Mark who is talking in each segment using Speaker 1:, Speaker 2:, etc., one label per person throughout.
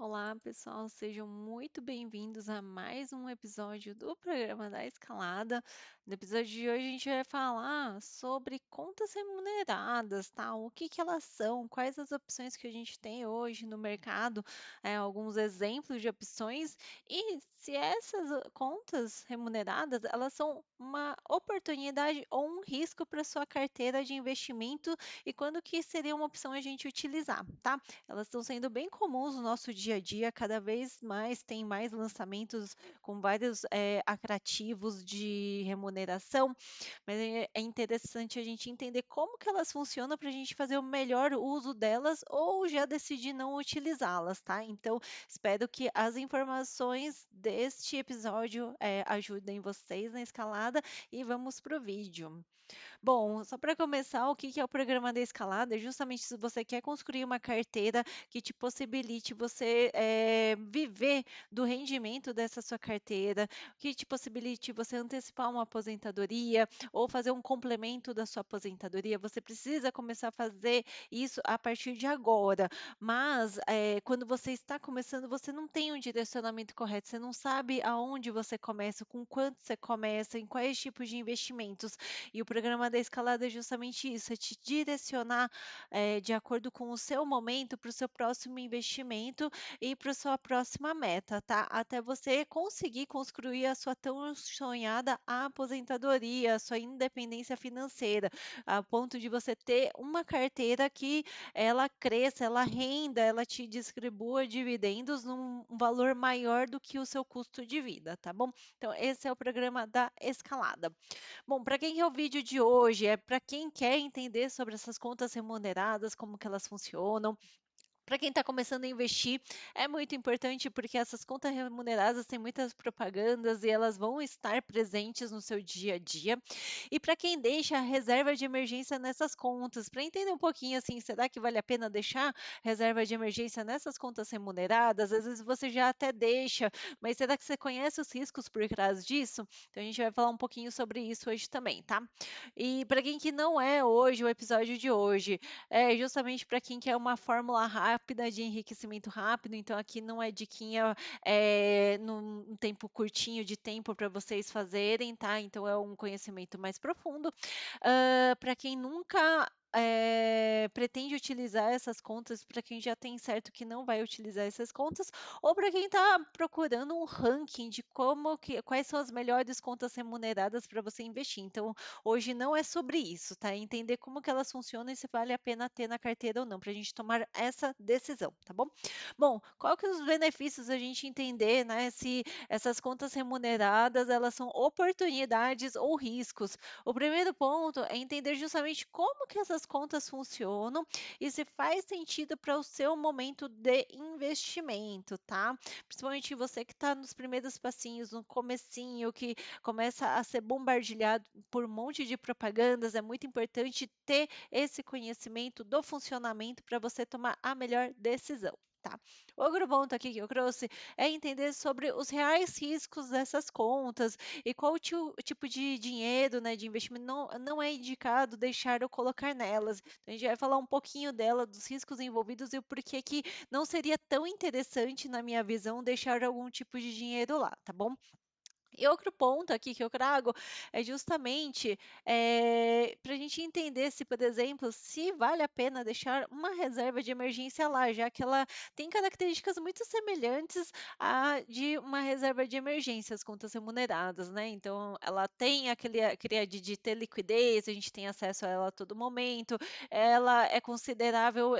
Speaker 1: Olá, pessoal, sejam muito bem-vindos a mais um episódio do programa da Escalada. No episódio de hoje, a gente vai falar sobre contas remuneradas, tá? O que que elas são, quais as opções que a gente tem hoje no mercado, alguns exemplos de opções e se essas contas remuneradas, elas são uma oportunidade ou um risco para sua carteira de investimento e quando que seria uma opção a gente utilizar, tá? Elas estão sendo bem comuns no nosso dia a dia, cada vez mais tem mais lançamentos com vários atrativos de remuneração, mas é interessante a gente entender como que elas funcionam para a gente fazer o melhor uso delas ou já decidir não utilizá-las, tá? Então, espero que as informações deste episódio ajudem vocês na escalada e vamos para o vídeo. Bom, só para começar, o que que é o programa da escalada? É justamente se você quer construir uma carteira que te possibilite você viver do rendimento dessa sua carteira, que te possibilite você antecipar uma aposentadoria ou fazer um complemento da sua aposentadoria, você precisa começar a fazer isso a partir de agora. Mas quando você está começando, você não tem um direcionamento correto, você não sabe aonde você começa, com quanto você começa, em quais tipos de investimentos. E o programa da escalada é justamente isso, é te direcionar de acordo com o seu momento para o seu próximo investimento e para a sua próxima meta, tá? Até você conseguir construir a sua tão sonhada aposentadoria, a sua independência financeira, a ponto de você ter uma carteira que ela cresça, ela renda, ela te distribua dividendos num valor maior do que o seu custo de vida, tá bom? Então, esse é o programa da escalada. Bom, para quem é o vídeo de hoje? É para quem quer entender sobre essas contas remuneradas, como que elas funcionam, para quem está começando a investir, é muito importante porque essas contas remuneradas têm muitas propagandas e elas vão estar presentes no seu dia a dia. E para quem deixa a reserva de emergência nessas contas, para entender um pouquinho assim, será que vale a pena deixar reserva de emergência nessas contas remuneradas? Às vezes você já até deixa, mas será que você conhece os riscos por trás disso? Então a gente vai falar um pouquinho sobre isso hoje também, tá? E para quem que não é hoje o episódio de hoje, é justamente para quem quer uma fórmula rápida de enriquecimento rápido, então aqui não é diquinha num tempo curtinho de tempo para vocês fazerem, tá? Então é um conhecimento mais profundo. Para quem nunca pretende utilizar essas contas, para quem já tem certo que não vai utilizar essas contas, ou para quem está procurando um ranking de quais são as melhores contas remuneradas para você investir. Então, hoje não é sobre isso, tá? É entender como que elas funcionam e se vale a pena ter na carteira ou não, para a gente tomar essa decisão, tá bom? Bom, qual que é os benefícios a gente entender, né, se essas contas remuneradas, elas são oportunidades ou riscos? O primeiro ponto é entender justamente como que essas contas funcionam e se faz sentido para o seu momento de investimento, tá? Principalmente você que está nos primeiros passinhos, no comecinho, que começa a ser bombardeado por um monte de propagandas, é muito importante ter esse conhecimento do funcionamento para você tomar a melhor decisão. Tá. O outro ponto aqui que eu trouxe é entender sobre os reais riscos dessas contas e qual tipo de dinheiro, né, de investimento não é indicado deixar ou colocar nelas. Então, a gente vai falar um pouquinho dela, dos riscos envolvidos e o porquê que não seria tão interessante, na minha visão, deixar algum tipo de dinheiro lá, tá bom? E outro ponto aqui que eu trago é justamente para a gente entender se, por exemplo, se vale a pena deixar uma reserva de emergência lá, já que ela tem características muito semelhantes à de uma reserva de emergência, as contas remuneradas, né? Então, ela tem aquele de ter liquidez, a gente tem acesso a ela a todo momento, ela é considerável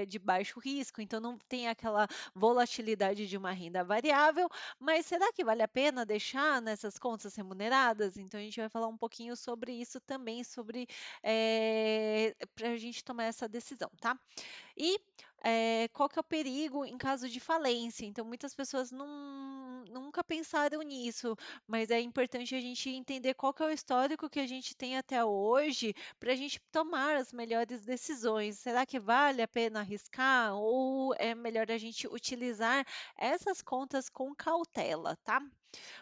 Speaker 1: de baixo risco, então não tem aquela volatilidade de uma renda variável, mas será que vale a pena deixar nessas contas remuneradas? Então a gente vai falar um pouquinho sobre isso também, sobre para a gente tomar essa decisão, tá? E qual que é o perigo em caso de falência? Então muitas pessoas nunca pensaram nisso, mas é importante a gente entender qual que é o histórico que a gente tem até hoje para a gente tomar as melhores decisões. Será que vale a pena arriscar ou é melhor a gente utilizar essas contas com cautela, tá?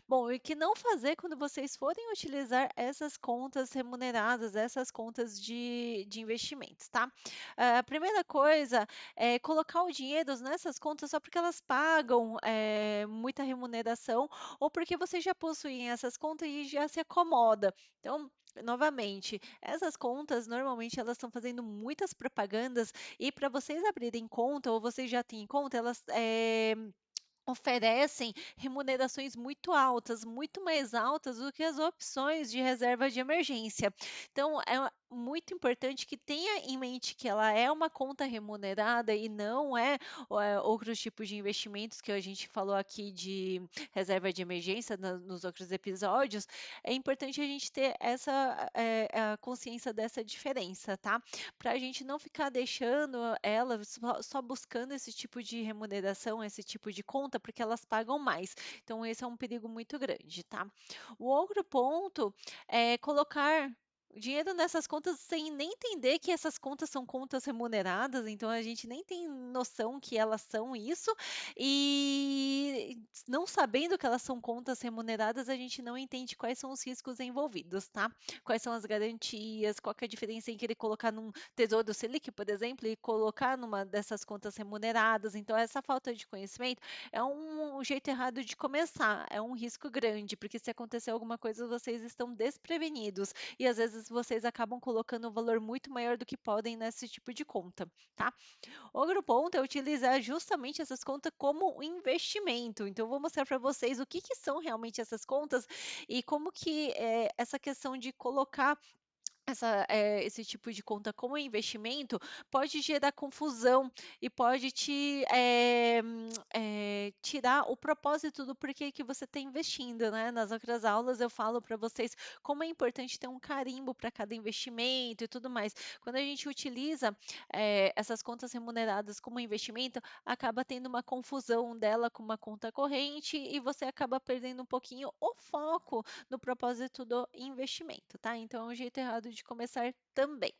Speaker 1: Bom, e o que não fazer quando vocês forem utilizar essas contas remuneradas, essas contas de investimentos, tá? A primeira coisa é colocar o dinheiro nessas contas só porque elas pagam muita remuneração ou porque vocês já possuem essas contas e já se acomoda. Então, novamente, essas contas normalmente elas estão fazendo muitas propagandas e para vocês abrirem conta ou vocês já têm conta, elas oferecem remunerações muito altas, muito mais altas do que as opções de reserva de emergência. Então, é muito importante que tenha em mente que ela é uma conta remunerada e não outros tipos de investimentos que a gente falou aqui de reserva de emergência nos outros episódios. É importante a gente ter a consciência dessa diferença, tá? Para a gente não ficar deixando ela só buscando esse tipo de remuneração, esse tipo de conta, porque elas pagam mais. Então, esse é um perigo muito grande, tá? O outro ponto é colocar dinheiro nessas contas sem nem entender que essas contas são contas remuneradas, então a gente nem tem noção que elas são isso, e não sabendo que elas são contas remuneradas, a gente não entende quais são os riscos envolvidos, tá? Quais são as garantias, qual que é a diferença em querer colocar num Tesouro Selic, por exemplo, e colocar numa dessas contas remuneradas. Então, essa falta de conhecimento é um jeito errado de começar, é um risco grande, porque se acontecer alguma coisa, vocês estão desprevenidos e às vezes vocês acabam colocando um valor muito maior do que podem nesse tipo de conta, tá? Outro ponto é utilizar justamente essas contas como um investimento. Então, eu vou mostrar para vocês o que que são realmente essas contas e como que essa questão de colocar esse tipo de conta como investimento pode gerar confusão e pode tirar o propósito do porquê que você está investindo, né? Nas outras aulas eu falo para vocês como é importante ter um carimbo para cada investimento e tudo mais. Quando a gente utiliza essas contas remuneradas como investimento, acaba tendo uma confusão dela com uma conta corrente e você acaba perdendo um pouquinho o foco no propósito do investimento, tá? Então, é um jeito errado de começar também.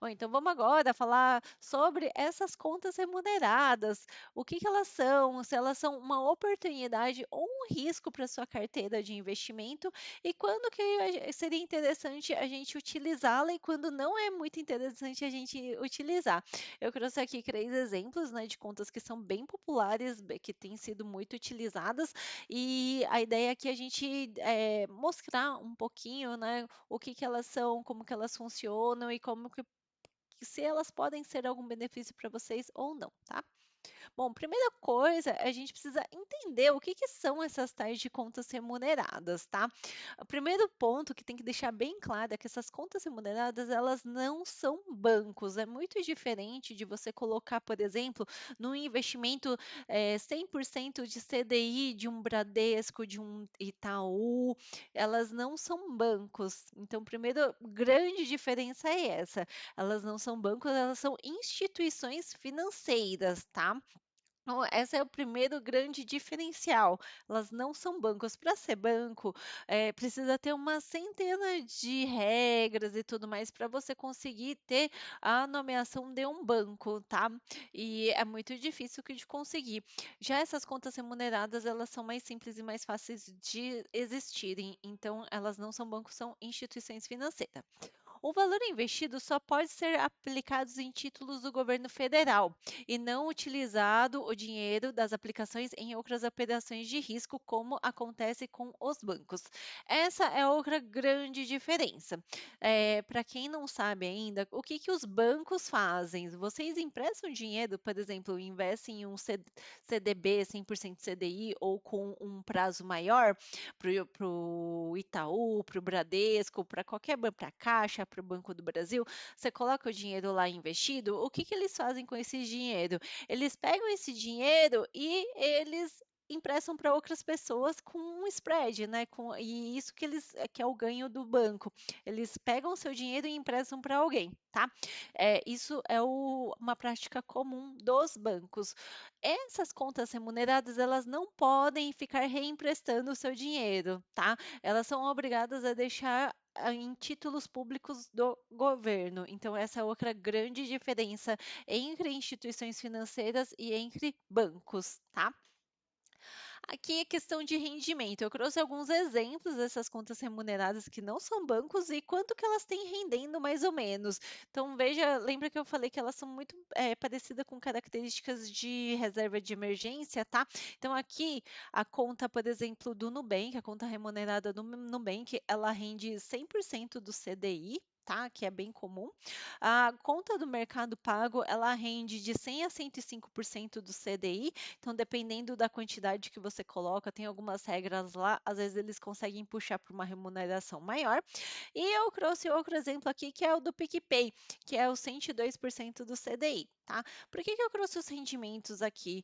Speaker 1: Bom, então vamos agora falar sobre essas contas remuneradas. O que que elas são? Se elas são uma oportunidade ou um risco para sua carteira de investimento e quando que seria interessante a gente utilizá-la e quando não é muito interessante a gente utilizar. Eu trouxe aqui três exemplos, né, de contas que são bem populares, que têm sido muito utilizadas e a ideia aqui é a gente mostrar um pouquinho, né, o que que elas são, como que elas funcionam e como que se elas podem ser algum benefício para vocês ou não, tá? Bom, primeira coisa, a gente precisa entender o que que são essas tais de contas remuneradas, tá? O primeiro ponto que tem que deixar bem claro é que essas contas remuneradas, elas não são bancos. É muito diferente de você colocar, por exemplo, num investimento 100% de CDI, de um Bradesco, de um Itaú. Elas não são bancos. Então, primeiro, grande diferença é essa. Elas não são bancos, elas são instituições financeiras, tá? Então, esse é o primeiro grande diferencial. Elas não são bancos. Para ser banco, precisa ter uma centena de regras e tudo mais para você conseguir ter a nomeação de um banco, tá? E é muito difícil de conseguir. Já essas contas remuneradas, elas são mais simples e mais fáceis de existirem. Então, elas não são bancos, são instituições financeiras. O valor investido só pode ser aplicado em títulos do governo federal e não utilizado o dinheiro das aplicações em outras operações de risco, como acontece com os bancos. Essa é outra grande diferença. Para quem não sabe ainda, o que que os bancos fazem? Vocês emprestam dinheiro, por exemplo, investem em um CDB 100% CDI ou com um prazo maior para o Itaú, para o Bradesco, para qualquer banco, para a Caixa, para o Banco do Brasil, você coloca o dinheiro lá investido, o que que eles fazem com esse dinheiro? Eles pegam esse dinheiro e eles emprestam para outras pessoas com um spread, né? E isso que é o ganho do banco. Eles pegam o seu dinheiro e emprestam para alguém, tá? Isso é uma prática comum dos bancos. Essas contas remuneradas, elas não podem ficar reemprestando o seu dinheiro, tá? Elas são obrigadas a deixar em títulos públicos do governo. Então, essa é outra grande diferença entre instituições financeiras e entre bancos, tá? Aqui é questão de rendimento. Eu trouxe alguns exemplos dessas contas remuneradas que não são bancos e quanto que elas têm rendendo mais ou menos. Então veja, lembra que eu falei que elas são muito parecidas com características de reserva de emergência, tá? Então aqui a conta, por exemplo, do Nubank, a conta remunerada do Nubank, ela rende 100% do CDI. Tá? Que é bem comum. A conta do Mercado Pago, ela rende de 100 a 105% do CDI, então, dependendo da quantidade que você coloca, tem algumas regras lá, às vezes eles conseguem puxar para uma remuneração maior. E eu trouxe outro exemplo aqui, que é o do PicPay, que é o 102% do CDI. Tá? Por que eu trouxe os rendimentos aqui?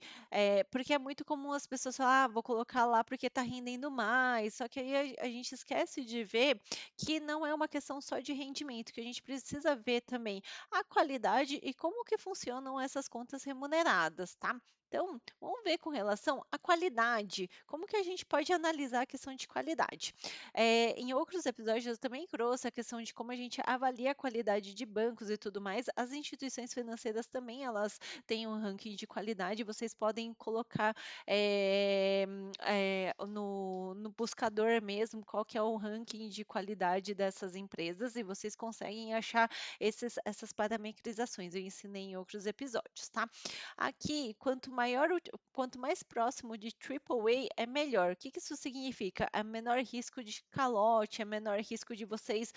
Speaker 1: Porque é muito comum as pessoas falar, vou colocar lá porque está rendendo mais. Só que aí a gente esquece de ver que não é uma questão só de rendimento, que a gente precisa ver também a qualidade e como que funcionam essas contas remuneradas, tá? Então, vamos ver com relação à qualidade, como que a gente pode analisar a questão de qualidade. Em outros episódios eu também trouxe a questão de como a gente avalia a qualidade de bancos e tudo mais. As instituições financeiras também, elas têm um ranking de qualidade, vocês podem colocar no buscador mesmo qual que é o ranking de qualidade dessas empresas e vocês conseguem achar essas parametrizações. Eu ensinei em outros episódios, tá? Aqui, quanto mais próximo de AAA é melhor. O que que isso significa? É menor risco de calote, é menor risco de vocês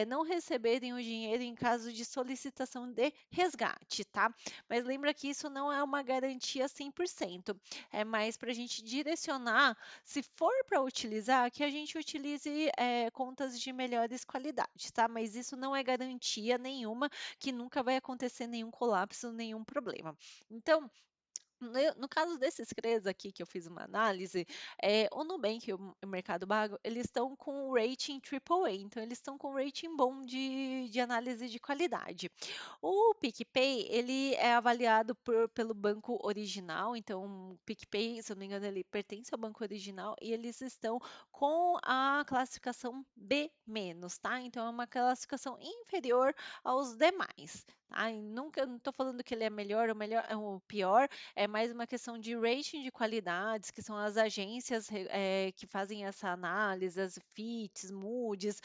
Speaker 1: não receberem o dinheiro em caso de solicitação de resgate, tá? Mas lembra que isso não é uma garantia 100%. É mais para a gente direcionar, se for para utilizar, que a gente utilize contas de melhores qualidades, tá? Mas isso não é garantia nenhuma que nunca vai acontecer nenhum colapso, nenhum problema. Então, no caso desses três aqui que eu fiz uma análise, o Nubank e o Mercado Pago, eles estão com o rating AAA, então eles estão com um rating bom de análise de qualidade. O PicPay, ele é avaliado pelo banco original, então o PicPay, se eu não me engano, ele pertence ao banco original e eles estão com a classificação B-, tá? Então é uma classificação inferior aos demais. Tá? E nunca, não estou falando que ele é melhor ou melhor, é o pior, é mais uma questão de rating de qualidades, que são as agências que fazem essa análise, as Fitch, Moody's,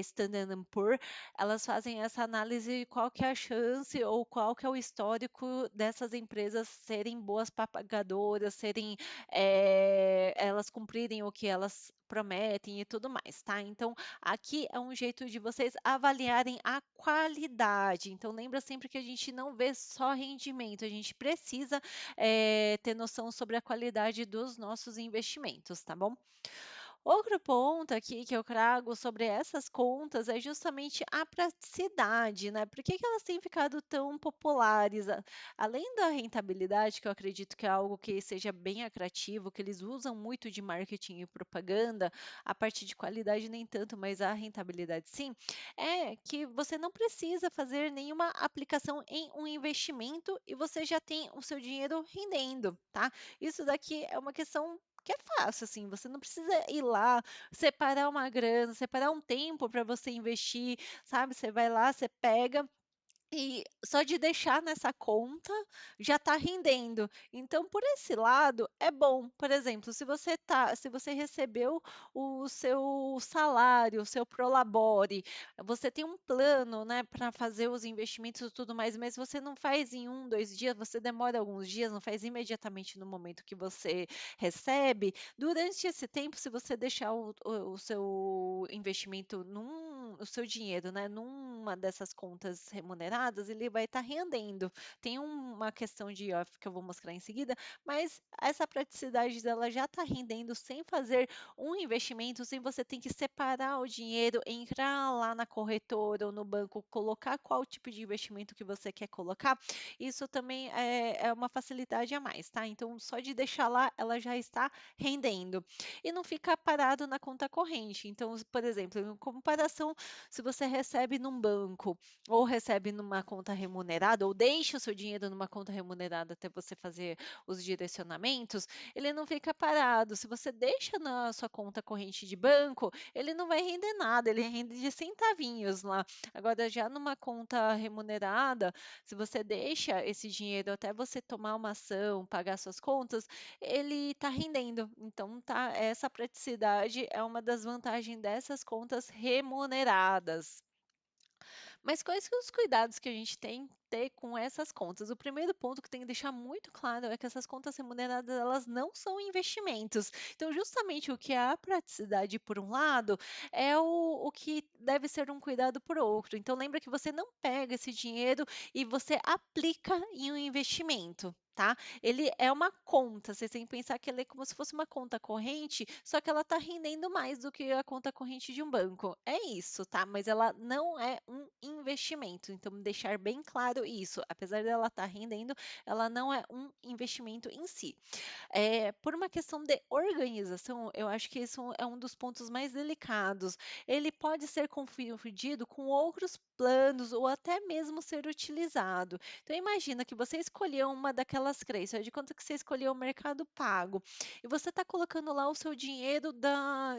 Speaker 1: Standard Poor's, elas fazem essa análise qual que é a chance ou qual que é o histórico dessas empresas serem boas pagadoras, elas cumprirem o que elas prometem e tudo mais, tá? Então, aqui é um jeito de vocês avaliarem a qualidade. Então, lembra sempre que a gente não vê só rendimento, a gente precisa ter noção sobre a qualidade dos nossos investimentos, tá bom? Outro ponto aqui que eu trago sobre essas contas é justamente a praticidade, né? Por que que elas têm ficado tão populares? Além da rentabilidade, que eu acredito que é algo que seja bem atrativo, que eles usam muito de marketing e propaganda, a parte de qualidade nem tanto, mas a rentabilidade sim, é que você não precisa fazer nenhuma aplicação em um investimento e você já tem o seu dinheiro rendendo, tá? Isso daqui é uma questão que é fácil, assim, você não precisa ir lá, separar uma grana, separar um tempo para você investir, sabe? Você vai lá, você pega e só de deixar nessa conta já está rendendo. Então, por esse lado, é bom. Por exemplo, se você recebeu o seu salário, o seu Prolabore, você tem um plano, né, para fazer os investimentos e tudo mais, mas você não faz em um, 2 dias, você demora alguns dias, não faz imediatamente no momento que você recebe. Durante esse tempo, se você deixar o seu investimento o seu dinheiro, né, numa dessas contas remuneradas, ele vai estar rendendo. Tem uma questão de off que eu vou mostrar em seguida, mas essa praticidade dela já está rendendo sem fazer um investimento, sem você ter que separar o dinheiro, entrar lá na corretora ou no banco, colocar qual tipo de investimento que você quer colocar. Isso também é uma facilidade a mais, tá? Então, só de deixar lá, ela já está rendendo. E não ficar parado na conta corrente. Então, por exemplo, em comparação, se você recebe num banco ou recebe numa conta remunerada, ou deixe o seu dinheiro numa conta remunerada até você fazer os direcionamentos, ele não fica parado. Se você deixa na sua conta corrente de banco, ele não vai render nada, ele rende de centavinhos lá. Agora, já numa conta remunerada, se você deixa esse dinheiro até você tomar uma ação, pagar suas contas, ele está rendendo. Então, tá, essa praticidade é uma das vantagens dessas contas remuneradas. Mas quais que são os cuidados que a gente tem que ter com essas contas? O primeiro ponto que tem que deixar muito claro é que essas contas remuneradas, elas não são investimentos. Então, justamente o que é a praticidade por um lado, é o que deve ser um cuidado por outro. Então, lembra que você não pega esse dinheiro e você aplica em um investimento. Tá? Ele é uma conta, você tem que pensar que ele é como se fosse uma conta corrente, só que ela está rendendo mais do que a conta corrente de um banco. É isso, tá? Mas ela não é um investimento. Então, deixar bem claro isso. Apesar dela estar rendendo, ela não é um investimento em si. Por uma questão de organização, eu acho que isso é um dos pontos mais delicados. Ele pode ser confundido com outros planos ou até mesmo ser utilizado. Então, imagina que você escolheu uma daquelas crenças, de quanto que você escolheu o Mercado Pago, e você está colocando lá o seu dinheiro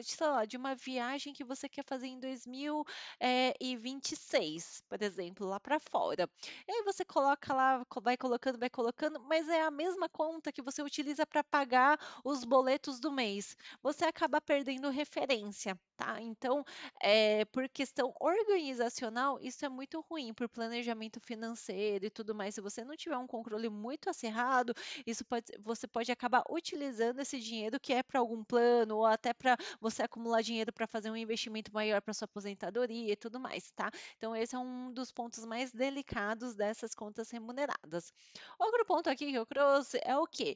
Speaker 1: sei lá, de uma viagem que você quer fazer em 2026, por exemplo, lá para fora. E aí você coloca lá, vai colocando, mas é a mesma conta que você utiliza para pagar os boletos do mês. Você acaba perdendo referência, tá? Então, por questão organizacional, isso é muito ruim, por planejamento financeiro e tudo mais. Se você não tiver um controle muito acirrado, você pode acabar utilizando esse dinheiro que é para algum plano ou até para você acumular dinheiro para fazer um investimento maior para sua aposentadoria e tudo mais, tá? Então, esse é um dos pontos mais delicados dessas contas remuneradas. Outro ponto aqui que eu trouxe é o quê?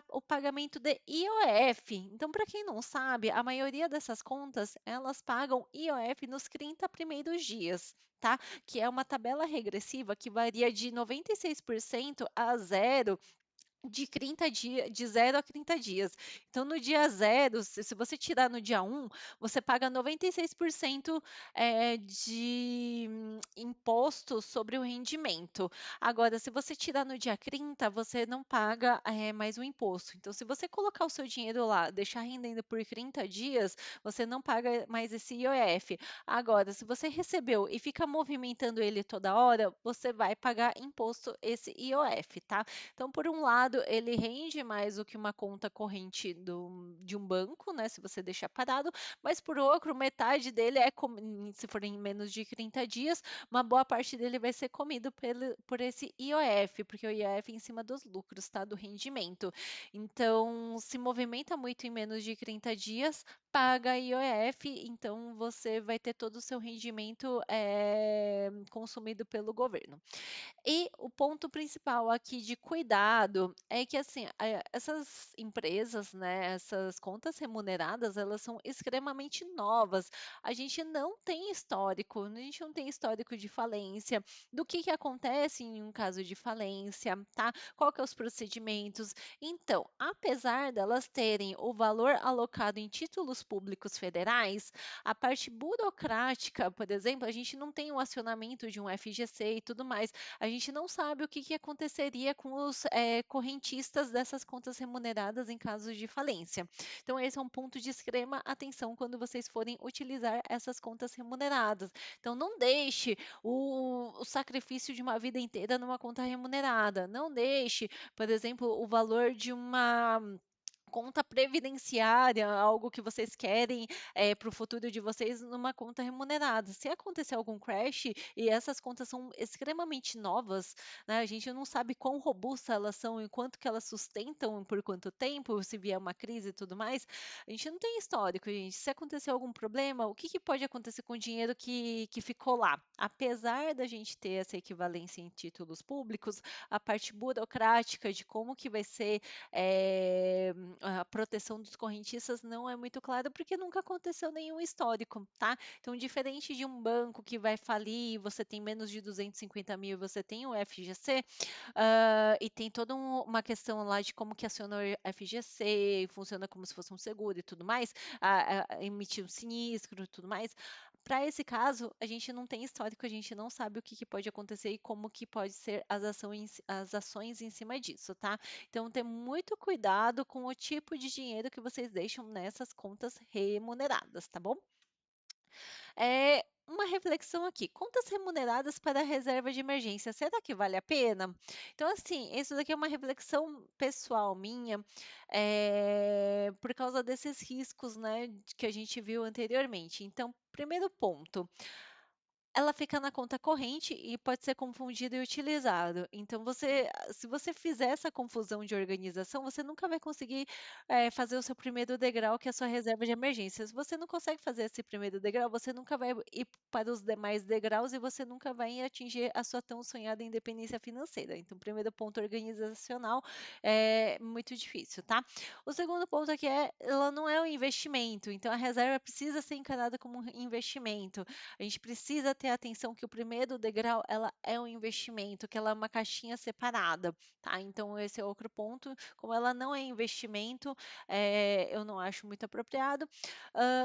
Speaker 1: O pagamento de IOF. Então, para quem não sabe, a maioria dessas contas, elas pagam IOF nos 30 primeiros dias. Tá? Que é uma tabela regressiva que varia de 96% a zero de 30 dias, de 0 a 30 dias. Então, no dia zero, se você tirar no dia um, você paga 96% de imposto sobre o rendimento. Agora, se você tirar no dia 30, você não paga mais o imposto. Então, se você colocar o seu dinheiro lá, deixar rendendo por 30 dias, você não paga mais esse IOF. Agora, se você recebeu e fica movimentando ele toda hora, você vai pagar imposto esse IOF, tá? Então, por um lado, ele rende mais do que uma conta corrente de um banco, né? Se você deixar parado, mas por outro, metade dele se for em menos de 30 dias, uma boa parte dele vai ser comido por esse IOF, porque o IOF é em cima dos lucros, tá? Do rendimento. Então, se movimenta muito em menos de 30 dias, paga IOF, então você vai ter todo o seu rendimento consumido pelo governo. E o ponto principal aqui de cuidado é que, assim, essas empresas, né, essas contas remuneradas, elas são extremamente novas. A gente não tem histórico, a gente não tem histórico de falência, do que acontece em um caso de falência, tá? Qual que é os procedimentos. Então, apesar delas terem o valor alocado em títulos públicos federais, a parte burocrática, por exemplo, a gente não tem o acionamento de um FGC e tudo mais. A gente não sabe o que aconteceria com os correntistas dessas contas remuneradas em caso de falência. Então, esse é um ponto de extrema atenção quando vocês forem utilizar essas contas remuneradas. Então, não deixe o sacrifício de uma vida inteira numa conta remunerada. Não deixe, por exemplo, o valor de uma conta previdenciária, algo que vocês querem para o futuro de vocês numa conta remunerada. Se acontecer algum crash e essas contas são extremamente novas, né, a gente não sabe quão robustas elas são e quanto que elas sustentam por quanto tempo, se vier uma crise e tudo mais, a gente não tem histórico, gente. Se acontecer algum problema, o que pode acontecer com o dinheiro que ficou lá? Apesar da gente ter essa equivalência em títulos públicos, a parte burocrática de como que vai ser eh, a proteção dos correntistas não é muito clara porque nunca aconteceu nenhum histórico, tá? Então, diferente de um banco que vai falir, você tem menos de 250 mil, você tem o FGC, e tem toda uma questão lá de como que aciona o FGC, funciona como se fosse um seguro e tudo mais, emitir um sinistro e tudo mais. para esse caso, a gente não tem histórico, a gente não sabe o que, que pode acontecer e como que pode ser as ações em cima disso, tá? Então, ter muito cuidado com o tipo de dinheiro que vocês deixam nessas contas remuneradas, tá bom? Uma reflexão aqui. Contas remuneradas para a reserva de emergência, será que vale a pena? Então, assim, isso daqui é uma reflexão pessoal minha, por causa desses riscos, né, que a gente viu anteriormente. Então, primeiro ponto, ela fica na conta corrente e pode ser confundido e utilizado. Então, se você fizer essa confusão de organização, você nunca vai conseguir, fazer o seu primeiro degrau, que é a sua reserva de emergência. Se você não consegue fazer esse primeiro degrau, você nunca vai ir para os demais degraus e você nunca vai atingir a sua tão sonhada independência financeira. Então, primeiro ponto organizacional é muito difícil, tá? O segundo ponto aqui ela não é um investimento, então a reserva precisa ser encarada como um investimento. A gente precisa ter atenção que o primeiro degrau, ela é um investimento, que ela é uma caixinha separada, tá? Então, esse é outro ponto. Como ela não é investimento, eu não acho muito apropriado.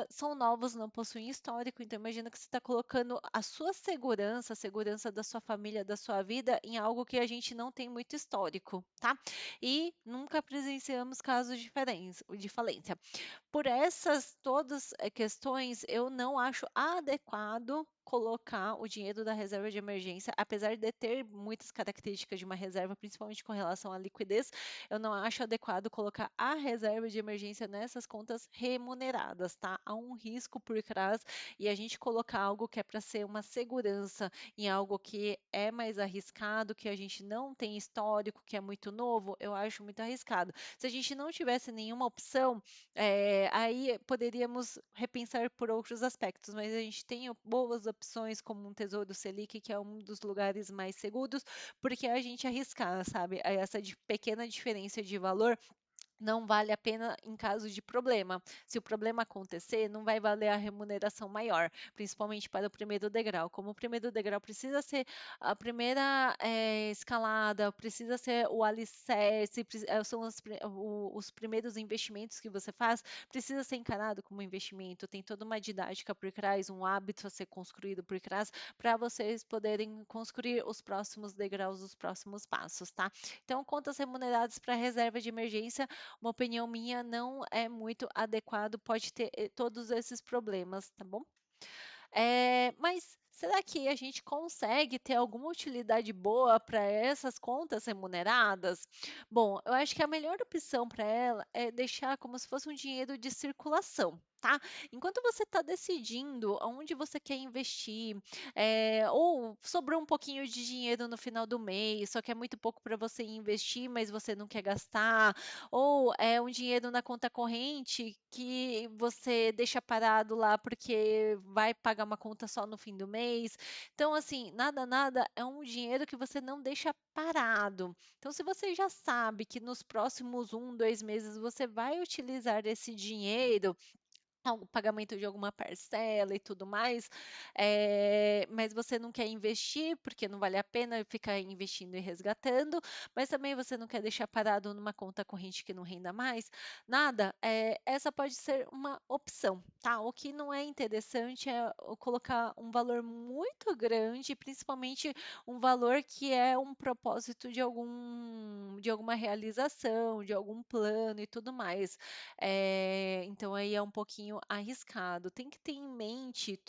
Speaker 1: São novos, não possuem histórico, então imagina que você está colocando a sua segurança, a segurança da sua família, da sua vida, em algo que a gente não tem muito histórico, tá? E nunca presenciamos casos de falência. Por essas todas questões, eu não acho adequado colocar o dinheiro da reserva de emergência, apesar de ter muitas características de uma reserva, principalmente com relação à liquidez, eu não acho adequado colocar a reserva de emergência nessas contas remuneradas, tá? Há um risco por trás e a gente colocar algo que é para ser uma segurança em algo que é mais arriscado, que a gente não tem histórico, que é muito novo, eu acho muito arriscado. Se a gente não tivesse nenhuma opção, aí poderíamos repensar por outros aspectos, mas a gente tem boas opções como um Tesouro Selic, que é um dos lugares mais seguros, porque a gente arriscar, sabe? Essa pequena diferença de valor não vale a pena em caso de problema. Se o problema acontecer, não vai valer a remuneração maior, principalmente para o primeiro degrau. Como o primeiro degrau precisa ser a primeira escalada, precisa ser o alicerce, são os primeiros investimentos que você faz, precisa ser encarado como investimento. Tem toda uma didática por trás, um hábito a ser construído por trás, para vocês poderem construir os próximos degraus, os próximos passos, tá? Então, contas remuneradas para reserva de emergência, uma opinião minha, não é muito adequado, pode ter todos esses problemas, tá bom? Mas será que a gente consegue ter alguma utilidade boa para essas contas remuneradas? Bom, eu acho que a melhor opção para ela é deixar como se fosse um dinheiro de circulação. Tá? Enquanto você está decidindo aonde você quer investir, ou sobrou um pouquinho de dinheiro no final do mês, só que é muito pouco para você investir, mas você não quer gastar, ou é um dinheiro na conta corrente que você deixa parado lá porque vai pagar uma conta só no fim do mês. Então, assim, nada é um dinheiro que você não deixa parado. Então, se você já sabe que nos próximos 1, 2 meses você vai utilizar esse dinheiro, pagamento de alguma parcela e tudo mais, mas você não quer investir, porque não vale a pena ficar investindo e resgatando, mas também você não quer deixar parado numa conta corrente que não renda mais, nada, essa pode ser uma opção, tá? O que não é interessante é colocar um valor muito grande, principalmente um valor que é um propósito de alguma realização, de algum plano e tudo mais. Então aí é um pouquinho arriscado. Tem que ter em mente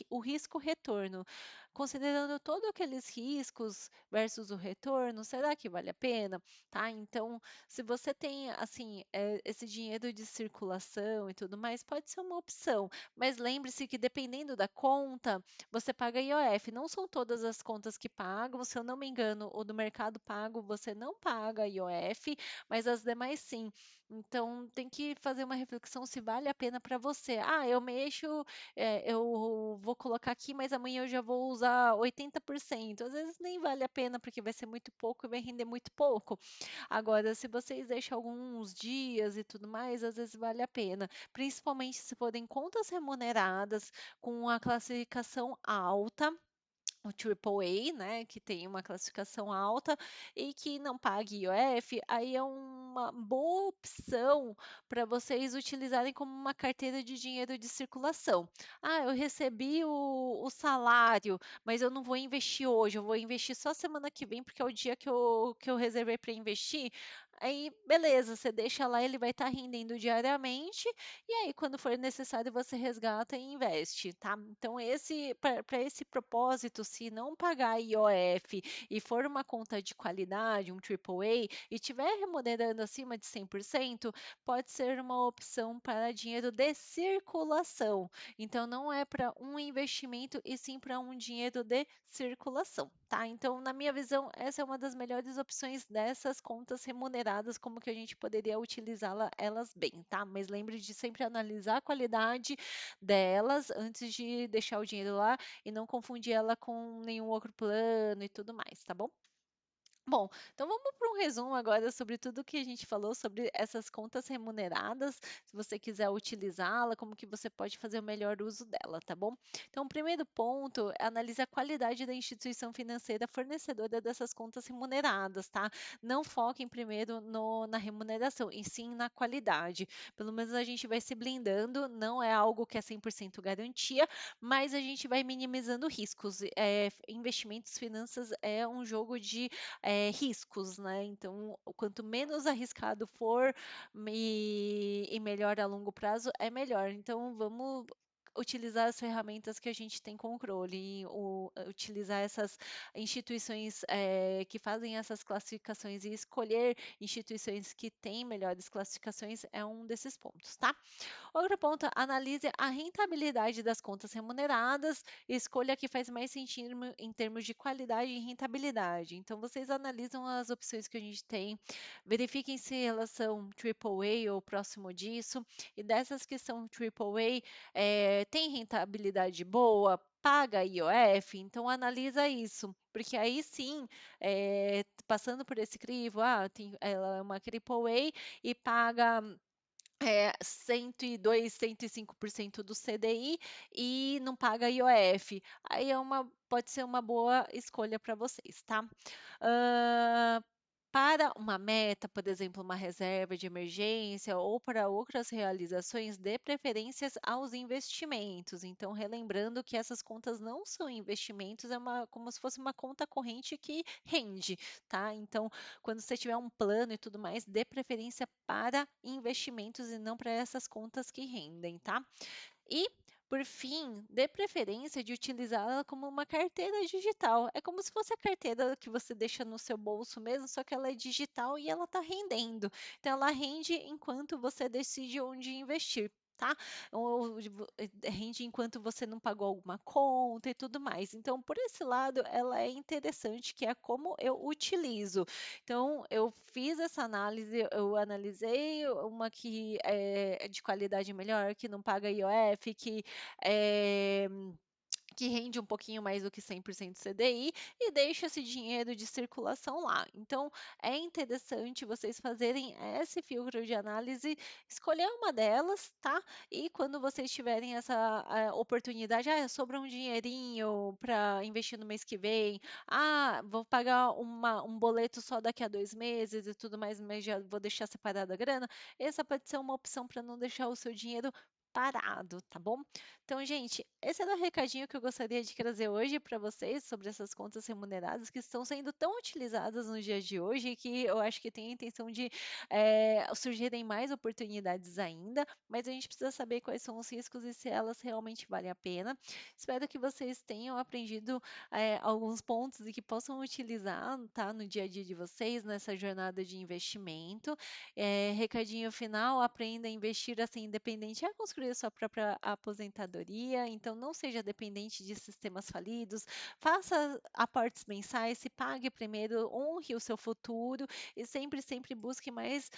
Speaker 1: o risco-retorno. Considerando todos aqueles riscos versus o retorno, será que vale a pena? Tá? Então, se você tem assim esse dinheiro de circulação e tudo mais, pode ser uma opção. Mas lembre-se que dependendo da conta, você paga IOF. Não são todas as contas que pagam. Se eu não me engano, o do Mercado Pago você não paga IOF, mas as demais sim. Então, tem que fazer uma reflexão se vale a pena para você. Ah, eu mexo, eu vou colocar aqui, mas amanhã eu já vou usar 80%. Às vezes nem vale a pena, porque vai ser muito pouco e vai render muito pouco. Agora, se vocês deixam alguns dias e tudo mais, às vezes vale a pena. Principalmente se forem contas remuneradas com a classificação alta, o AAA, né, que tem uma classificação alta e que não pague IOF, aí uma boa opção para vocês utilizarem como uma carteira de dinheiro de circulação. Ah, eu recebi o salário, mas eu não vou investir hoje, eu vou investir só semana que vem, porque é o dia que eu reservei para investir. Aí, beleza, você deixa lá, ele vai estar rendendo diariamente, e aí, quando for necessário, você resgata e investe, tá? Então, para esse propósito, se não pagar IOF e for uma conta de qualidade, um AAA, e estiver remunerando acima de 100%, pode ser uma opção para dinheiro de circulação. Então, não é para um investimento, e sim para um dinheiro de circulação, tá? Então, na minha visão, essa é uma das melhores opções dessas contas remuneradas, como que a gente poderia utilizá-la elas bem, tá? Mas lembre de sempre analisar a qualidade delas antes de deixar o dinheiro lá e não confundir ela com nenhum outro plano e tudo mais, tá bom? Bom, então vamos para um resumo agora sobre tudo que a gente falou sobre essas contas remuneradas, se você quiser utilizá-la, como que você pode fazer o melhor uso dela, tá bom? Então, o primeiro ponto é analisar a qualidade da instituição financeira fornecedora dessas contas remuneradas, tá? Não foquem primeiro na remuneração, e sim na qualidade. Pelo menos a gente vai se blindando, não é algo que é 100% garantia, mas a gente vai minimizando riscos. Investimentos, finanças é um jogo de riscos, né? Então, quanto menos arriscado for e melhor a longo prazo, é melhor. Então, vamos utilizar as ferramentas que a gente tem controle, utilizar essas instituições que fazem essas classificações e escolher instituições que têm melhores classificações é um desses pontos, tá? Outro ponto, analise a rentabilidade das contas remuneradas e escolha a que faz mais sentido em termos de qualidade e rentabilidade. Então, vocês analisam as opções que a gente tem, verifiquem se elas são AAA ou próximo disso, e dessas que são AAA, tem rentabilidade boa? Paga IOF? Então, analisa isso, porque aí sim, passando por esse crivo, ela é uma AAA e paga 102, 105% do CDI e não paga IOF. Aí pode ser uma boa escolha para vocês, tá? Hã, para uma meta, por exemplo, uma reserva de emergência ou para outras realizações, dê preferências aos investimentos. Então, relembrando que essas contas não são investimentos, como se fosse uma conta corrente que rende, tá? Então, quando você tiver um plano e tudo mais, dê preferência para investimentos e não para essas contas que rendem, tá? E, por fim, dê preferência de utilizá-la como uma carteira digital. É como se fosse a carteira que você deixa no seu bolso mesmo, só que ela é digital e ela está rendendo. Então, ela rende enquanto você decide onde investir. Tá? Rende enquanto você não pagou alguma conta e tudo mais. Então, por esse lado, ela é interessante, que é como eu utilizo. Então, eu fiz essa análise, eu analisei uma que é de qualidade melhor, que não paga IOF, eh, que rende um pouquinho mais do que 100% CDI e deixa esse dinheiro de circulação lá. Então, é interessante vocês fazerem esse filtro de análise, escolher uma delas, tá? E quando vocês tiverem essa oportunidade, sobra um dinheirinho para investir no mês que vem, vou pagar um boleto só daqui a 2 meses e tudo mais, mas já vou deixar separada a grana, essa pode ser uma opção para não deixar o seu dinheiro parado, tá bom? Então, gente, esse era o recadinho que eu gostaria de trazer hoje para vocês sobre essas contas remuneradas que estão sendo tão utilizadas nos dias de hoje e que eu acho que tem a intenção de surgirem mais oportunidades ainda, mas a gente precisa saber quais são os riscos e se elas realmente valem a pena. Espero que vocês tenham aprendido alguns pontos e que possam utilizar, tá, no dia a dia de vocês, nessa jornada de investimento. Recadinho final, aprenda a investir assim, independente, a construir a sua própria aposentadoria, então não seja dependente de sistemas falidos, faça aportes mensais, se pague primeiro, honre o seu futuro e sempre, sempre busque mais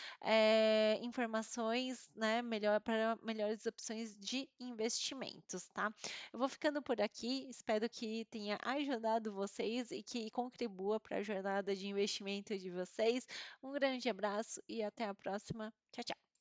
Speaker 1: informações, né, para melhores opções de investimentos, tá? Eu vou ficando por aqui, espero que tenha ajudado vocês e que contribua para a jornada de investimento de vocês. Um grande abraço e até a próxima. Tchau, tchau.